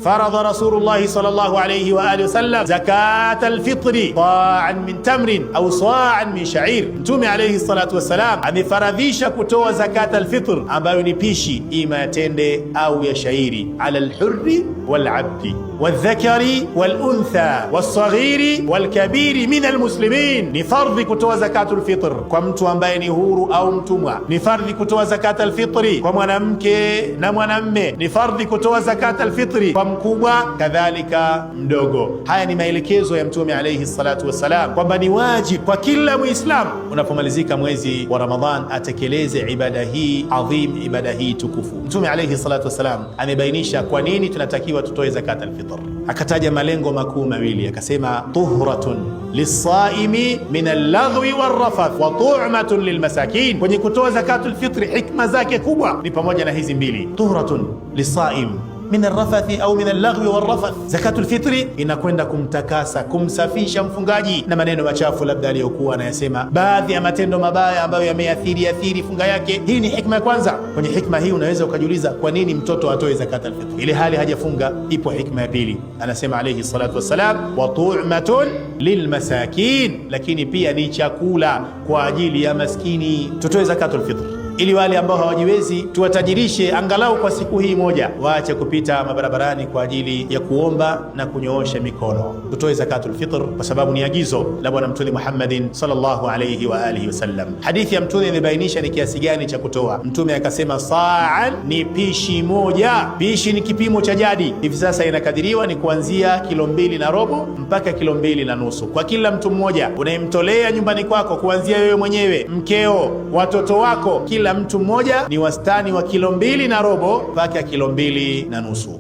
faradha Rasulullah sallallahu alayhi wa alihi wasallam zakat alfitri ta'an min tamrin au sa'an min sha'ir. Mtume alayhi salatu wassalam amefaradhisha kutoa zakat alfitr, ambayo ni pishi ima ya tende au ya shairi, ala alhurri walabdi waldhakari waluntha walsaghiri walkabiri min almuslimin. Ni fardhi kutoa zakatul fitr kwa mtu ambaye ni huru au mtumwa. Ni fardhi kutoa zakat alfitri kwa mwanamke na mwanamme. Ni fardhi kutoa zakat alfitri kwa mkubwa kadhalika mdogo. Haya ni maelekezo ya Mtume alayhi salatu wassalam kwamba ni wajibu kwa kila Muislamu unapomalizika mwezi wa Ramadhan atekeleze ibada hii adhim, ibada hii tukufu. Mtume alayhi salatu wassalam amebainisha kwa nini tunatakiwa tutoe zakat alfitr. Akataja malengo makuu mawili, akasema tuhratun lisaimi min allaghwi warrafath wa tu'matun lilmasakin. Kwenye kutoa zakatul fitri hikma zake kubwa ni pamoja na hizi mbili, tuhratun lisaim min arrafathi au min allaghwi warrafath. Zakatul fitri inakwenda kumtakasa, kumsafisha mfungaji na maneno machafu labda aliyokuwa anayasema, baadhi ya matendo mabaya ambayo yameathiri funga yake. Hii ni hikma ya kwanza. Kwenye hikma hii unaweza ukajiuliza kwa nini mtoto atoe zakatul fitri ile hali hajafunga? Ipo hikma ya pili, anasema alayhi salatu wassalam, wa tu'matun lilmasakin, lakini pia ni chakula kwa ajili ya maskini. Tutoe zakatul fitri ili wale ambao hawajiwezi tuwatajirishe angalau kwa siku hii moja, waache kupita mabarabarani kwa ajili ya kuomba na kunyoosha mikono. Tutoe zakatul fitr kwa sababu ni agizo la Bwana Mtume Muhammadin sallallahu alayhi wa alihi wasallam. Hadithi ya Mtume imebainisha ni kiasi gani cha kutoa. Mtume akasema sa'an ni pishi moja. Pishi ni kipimo cha jadi, hivi sasa inakadiriwa ni kuanzia kilo 2.5 mpaka kilo 2.5 kwa kila mtu mmoja unayemtolea nyumbani kwako, kuanzia wewe mwenyewe, mkeo, watoto wako. Kila mtu mmoja ni wastani wa kilo 2.5 mpaka kilo 2.5.